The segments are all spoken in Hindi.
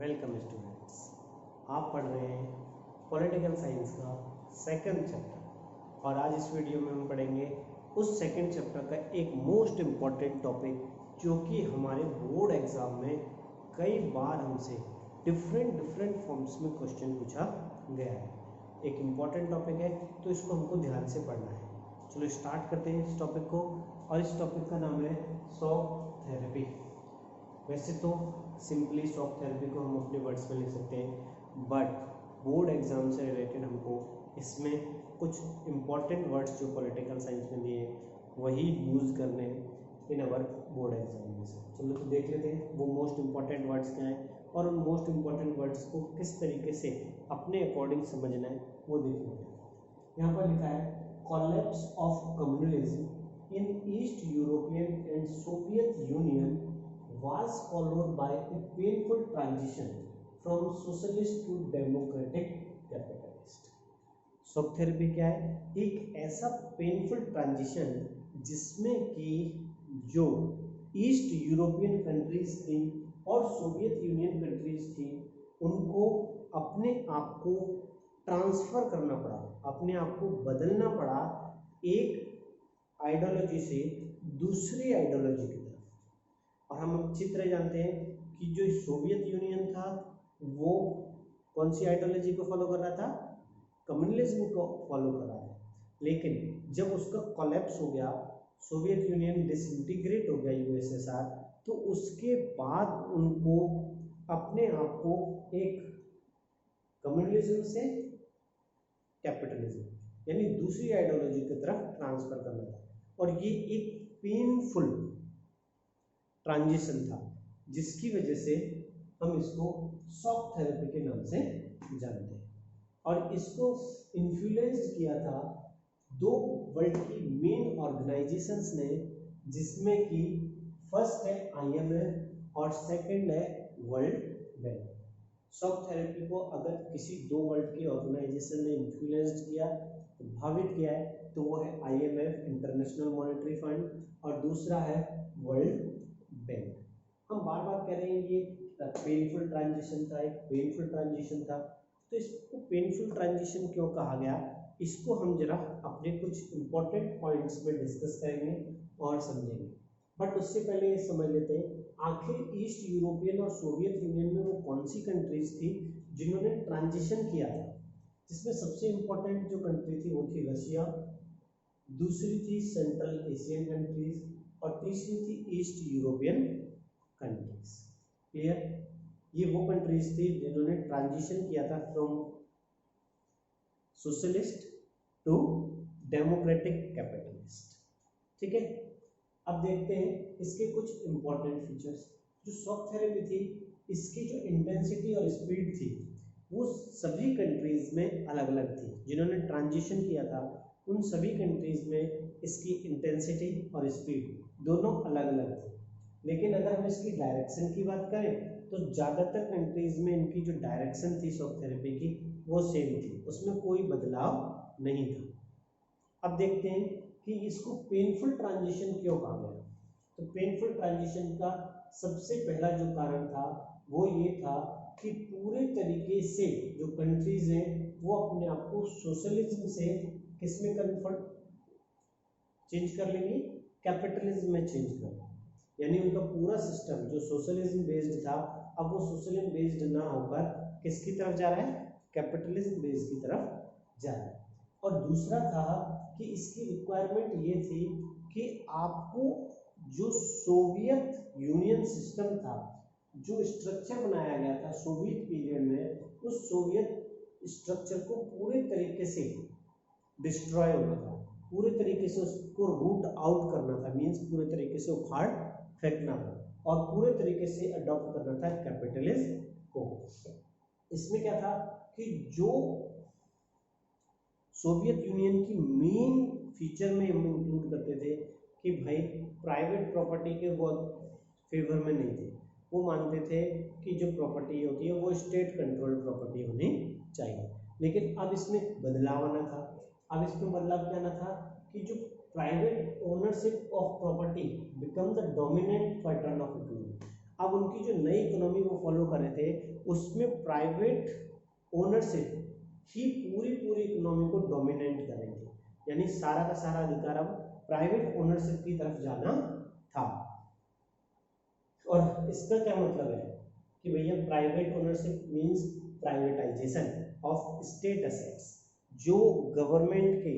Welcome students. आप पढ़ रहे हैं पॉलिटिकल साइंस का सेकंड चैप्टर और आज इस वीडियो में हम पढ़ेंगे उस सेकंड चैप्टर का एक मोस्ट इम्पॉर्टेंट टॉपिक जो कि हमारे बोर्ड एग्जाम में कई बार हमसे डिफरेंट फॉर्म्स में क्वेश्चन पूछा गया है। एक इम्पॉर्टेंट टॉपिक है तो इसको हमको ध्यान से पढ़ना है। चलो स्टार्ट करते हैं इस टॉपिक को और इस टॉपिक का नाम है शॉक थेरेपी। वैसे तो सिंपली शॉक थेरेपी को हम अपने वर्ड्स में लिख सकते हैं, बट बोर्ड एग्जाम से रिलेटेड हमको इसमें कुछ इम्पॉर्टेंट वर्ड्स जो पॉलिटिकल साइंस में दिए वही यूज़ करने इन अवर बोर्ड एग्जाम में से। चलो तो देख लेते हैं वो मोस्ट इम्पॉर्टेंट वर्ड्स क्या हैं और उन मोस्ट इम्पॉर्टेंट वर्ड्स को किस तरीके से अपने अकॉर्डिंग समझना है वो देख लेते हैं। यहाँ पर लिखा है collapse of communalism in east European and Soviet union was followed by a painful transition from socialist to democratic capitalist। Shock therapy क्या है? एक ऐसा पेनफुल ट्रांजिशन जिसमें कि जो ईस्ट यूरोपियन कंट्रीज थी और सोवियत यूनियन कंट्रीज थी उनको अपने आप को ट्रांसफर करना पड़ा, अपने आप को बदलना पड़ा एक आइडियोलॉजी से दूसरी आइडियोलॉजी की। और हम अच्छी तरह जानते हैं कि जो सोवियत यूनियन था वो कौन सी आइडियोलॉजी को फॉलो कर रहा था? कम्युनलिज्म को फॉलो कर रहा था। लेकिन जब उसका कोलैप्स हो गया, सोवियत यूनियन डिसइंटीग्रेट हो गया यूएसएसआर, तो उसके बाद उनको अपने आप को एक कम्युनलिज्म से कैपिटलिज्म यानी दूसरी आइडियोलॉजी की तरफ ट्रांसफर करना था। और ये एक पेनफुल ट्रांजिशन था जिसकी वजह से हम इसको शॉक थेरेपी के नाम से जानते हैं। और इसको इन्फ्लुएंस किया था दो वर्ल्ड की मेन ऑर्गेनाइजेशंस ने, जिसमें कि फर्स्ट है आईएमएफ और सेकंड है वर्ल्ड बैंक। शॉक थेरेपी को अगर किसी दो वर्ल्ड की ऑर्गेनाइजेशन ने इन्फ्लुएंस किया, प्रभावित किया है, तो वो है आईएमएफ इंटरनेशनल मॉनेटरी फंड और दूसरा है वर्ल्ड बैंक। हम बार बार कह रहे हैं ये पेनफुल ट्रांजिशन था, एक पेनफुल ट्रांजिशन था। तो इसको पेनफुल ट्रांजिशन क्यों कहा गया, इसको हम जरा अपने कुछ इंपॉर्टेंट पॉइंट्स में डिस्कस करेंगे और समझेंगे। बट उससे पहले ये समझ लेते हैं आखिर ईस्ट यूरोपियन और सोवियत यूनियन में वो कौन सी कंट्रीज थी जिन्होंने ट्रांजिशन किया था। जिसमें सबसे इम्पोर्टेंट जो कंट्री थी वो थी रशिया, दूसरी थी सेंट्रल एशियन कंट्रीज और तीसरी थी ईस्ट यूरोपियन कंट्रीज। क्लियर? ये वो कंट्रीज थी जिन्होंने ट्रांजिशन किया था from socialist to democratic capitalist. ठीक है, अब देखते हैं इसके कुछ इंपॉर्टेंट फीचर्स। जो शॉक थेरेपी थी इसकी जो इंटेंसिटी और स्पीड थी वो सभी कंट्रीज में अलग अलग थी। जिन्होंने ट्रांजिशन किया था उन सभी कंट्रीज में इसकी इंटेंसिटी और स्पीड दोनों अलग अलग थे। लेकिन अगर हम इसकी डायरेक्शन की बात करें तो ज़्यादातर कंट्रीज में इनकी जो डायरेक्शन थी शॉक थेरेपी की वो सेम थी, उसमें कोई बदलाव नहीं था। अब देखते हैं कि इसको पेनफुल ट्रांजिशन क्यों कहा गया। तो पेनफुल ट्रांजिशन का सबसे पहला जो कारण था वो ये था कि पूरे तरीके से जो कंट्रीज हैं वो अपने आप को सोशलिज्म से किसमें कन्वर्ट चेंज कर लेंगी? कैपिटलिज्म में चेंज कर लेंगे। यानी उनका पूरा सिस्टम जो सोशलिज्म बेस्ड था अब वो सोशलिज्म बेस्ड ना होकर किसकी तरफ जा रहा है? कैपिटलिज्म बेस्ड की तरफ जा रहा है। और दूसरा था कि इसकी रिक्वायरमेंट ये थी कि आपको जो सोवियत यूनियन सिस्टम था, जो स्ट्रक्चर बनाया गया था सोवियत पीरियड में, उस सोवियत स्ट्रक्चर को पूरे तरीके से डिस्ट्रॉय होना था, पूरे तरीके से उसको रूट आउट करना था, मीन्स पूरे तरीके से उखाड़ फेंकना था और पूरे तरीके से अडॉप्ट करना था कैपिटलिज्म को। इसमें क्या था कि जो सोवियत यूनियन की मेन फीचर में हम इंक्लूड करते थे कि भाई प्राइवेट प्रॉपर्टी के वो फेवर में नहीं थे। वो मानते थे कि जो प्रॉपर्टी होती है वो स्टेट कंट्रोल्ड प्रॉपर्टी होनी चाहिए। लेकिन अब इसमें बदलाव आना था। अब इसमें बदलाव क्या आना था कि जो private ownership of property become the dominant pattern of economy. अब उनकी जो नई इकोनॉमी वो फॉलो कर रहे थे उसमें प्राइवेट ओनरशिप ही पूरी पूरी इकोनॉमी को डोमिनेट कर रही थी, यानी सारा का सारा अधिकार अब प्राइवेट ओनरशिप की तरफ जाना था। और इसका क्या मतलब है कि भैया private ownership means privatisation of state assets, जो गवर्नमेंट के,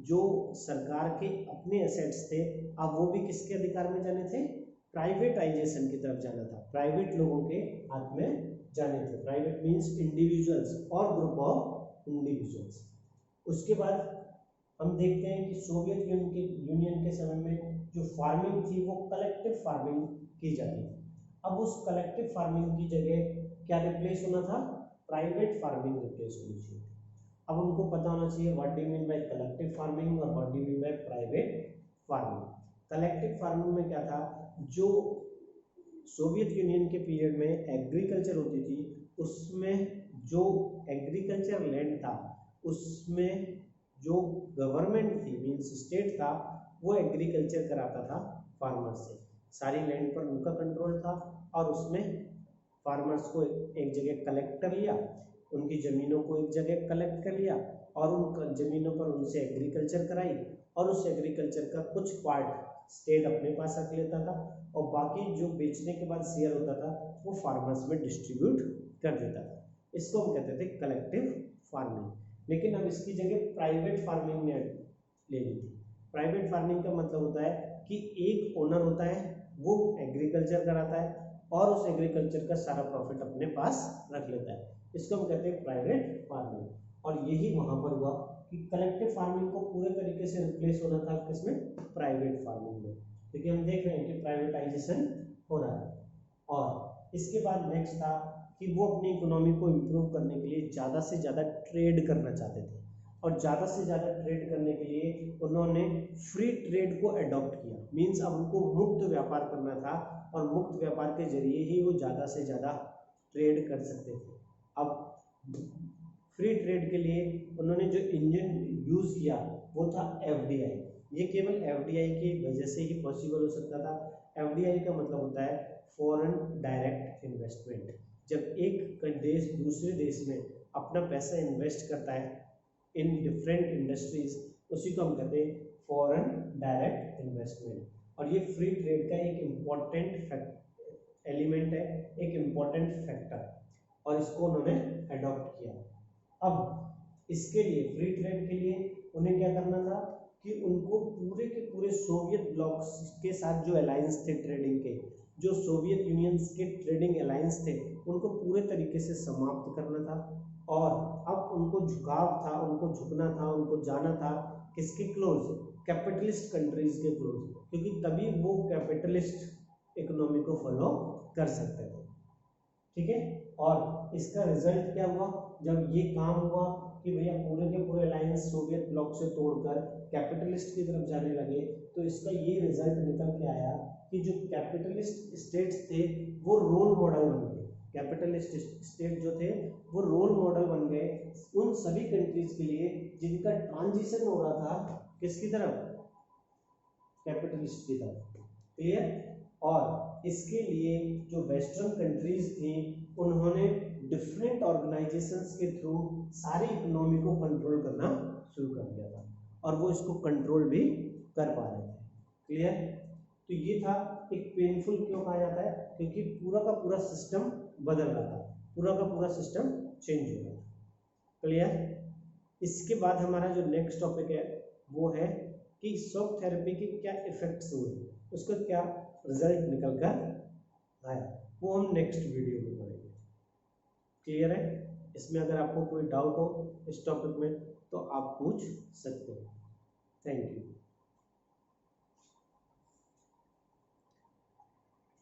जो सरकार के अपने एसेट्स थे, अब वो भी किसके अधिकार में जाने थे, प्राइवेटाइजेशन की तरफ जाना था, प्राइवेट लोगों के हाथ में जाने थे। प्राइवेट मींस इंडिविजुअल्स और ग्रुप ऑफ इंडिविजुअल्स। उसके बाद हम देखते हैं कि सोवियत यूनियन के समय में जो फार्मिंग थी वो कलेक्टिव फार्मिंग की जाती थी। अब उस कलेक्टिव फार्मिंग की जगह क्या रिप्लेस होना था, प्राइवेट फार्मिंग रिप्लेस होनी चाहिए। अब उनको पता होना चाहिए what do you mean by collective farming और what do you mean by private farming. Collective farming में क्या था, जो सोवियत यूनियन के पीरियड में एग्रीकल्चर होती थी, उसमें जो एग्रीकल्चर लैंड था उसमें जो गवर्नमेंट थी मीन्स स्टेट था, वो एग्रीकल्चर कराता था फार्मर से, सारी लैंड पर उनका कंट्रोल था और उसमें फार्मर्स को एक जगह कलेक्ट कर लिया, उनकी ज़मीनों को एक जगह कलेक्ट कर लिया और उन ज़मीनों पर उनसे एग्रीकल्चर कराई और उस एग्रीकल्चर का कुछ पार्ट स्टेट अपने पास रख लेता था और बाकी जो बेचने के बाद शेयर होता था वो फार्मर्स में डिस्ट्रीब्यूट कर देता था। इसको हम कहते थे कलेक्टिव फार्मिंग। लेकिन अब इसकी जगह प्राइवेट फार्मिंग ने ले ली थी। प्राइवेट फार्मिंग का मतलब होता है कि एक ओनर होता है, वो एग्रीकल्चर कराता है और उस एग्रीकल्चर का सारा प्रॉफिट अपने पास रख लेता है। इसको हम कहते हैं प्राइवेट फार्मिंग। और यही वहाँ पर हुआ कि कलेक्टिव फार्मिंग को पूरे तरीके से रिप्लेस होना था किसमें, प्राइवेट फार्मिंग में, क्योंकि हम देख रहे हैं कि प्राइवेटाइजेशन हो रहा है। और इसके बाद नेक्स्ट था कि वो अपनी इकोनॉमी को इम्प्रूव करने के लिए ज़्यादा से ज़्यादा ट्रेड करना चाहते थे और ज़्यादा से ज़्यादा ट्रेड करने के लिए उन्होंने फ्री ट्रेड को अडॉप्ट किया। मीन्स अब उनको मुक्त व्यापार करना था और मुक्त व्यापार के जरिए ही वो ज़्यादा से ज़्यादा ट्रेड कर सकते थे। अब फ्री ट्रेड के लिए उन्होंने जो इंजन यूज़ किया वो था एफडीआई। ये केवल एफडीआई की वजह से ही पॉसिबल हो सकता था। एफडीआई का मतलब होता है फॉरेन डायरेक्ट इन्वेस्टमेंट। जब एक देश दूसरे देश में अपना पैसा इन्वेस्ट करता है इन डिफरेंट इंडस्ट्रीज, उसी को हम कहते हैं फॉरेन डायरेक्ट इन्वेस्टमेंट। और ये फ्री ट्रेड का एक इम्पॉर्टेंट एलिमेंट है, एक इम्पॉर्टेंट फैक्टर, और इसको उन्होंने अडॉप्ट किया। अब इसके लिए फ्री ट्रेड के लिए उन्हें क्या करना था कि उनको पूरे के पूरे सोवियत ब्लॉक्स के साथ जो अलायंस थे ट्रेडिंग के, जो सोवियत यूनियंस के ट्रेडिंग अलायंस थे, उनको पूरे तरीके से समाप्त करना था। और अब उनको झुकाव था, उनको झुकना था, उनको जाना था किसके क्लोज, कैपिटलिस्ट कंट्रीज के क्लोज, क्योंकि तभी वो कैपिटलिस्ट इकोनॉमी को फॉलो कर सकते थे। ठीक है। और इसका रिजल्ट क्या हुआ, जब ये काम हुआ कि भैया पूरे के पूरे अलायंस सोवियत ब्लॉक से तोड़कर कैपिटलिस्ट की तरफ जाने लगे, तो इसका ये रिजल्ट निकल के आया कि जो कैपिटलिस्ट स्टेट्स थे वो रोल मॉडल बन गए। कैपिटलिस्ट स्टेट जो थे वो रोल मॉडल बन गए उन सभी कंट्रीज के लिए जिनका ट्रांजिशन हो रहा था किसकी तरफ, कैपिटलिस्ट की तरफ। क्लियर। और इसके लिए जो वेस्टर्न कंट्रीज थी उन्होंने डिफरेंट ऑर्गेनाइजेशंस के थ्रू सारी इकोनॉमी को कंट्रोल करना शुरू कर दिया था और वो इसको कंट्रोल भी कर पा रहे थे। क्लियर। तो ये था एक पेनफुल क्यों कहा जाता है, क्योंकि पूरा का पूरा सिस्टम बदल रहा था, पूरा का पूरा सिस्टम चेंज हो रहा था। क्लियर। इसके बाद हमारा जो नेक्स्ट टॉपिक है वो है कि शॉक थेरेपी के क्या इफेक्ट्स हुए, उसका क्या रिजल्ट निकल कर आया, वो हम नेक्स्ट वीडियो में पढ़ेंगे। क्लियर है। इसमें अगर आपको कोई डाउट हो इस टॉपिक में तो आप पूछ सकते हो। Thank you.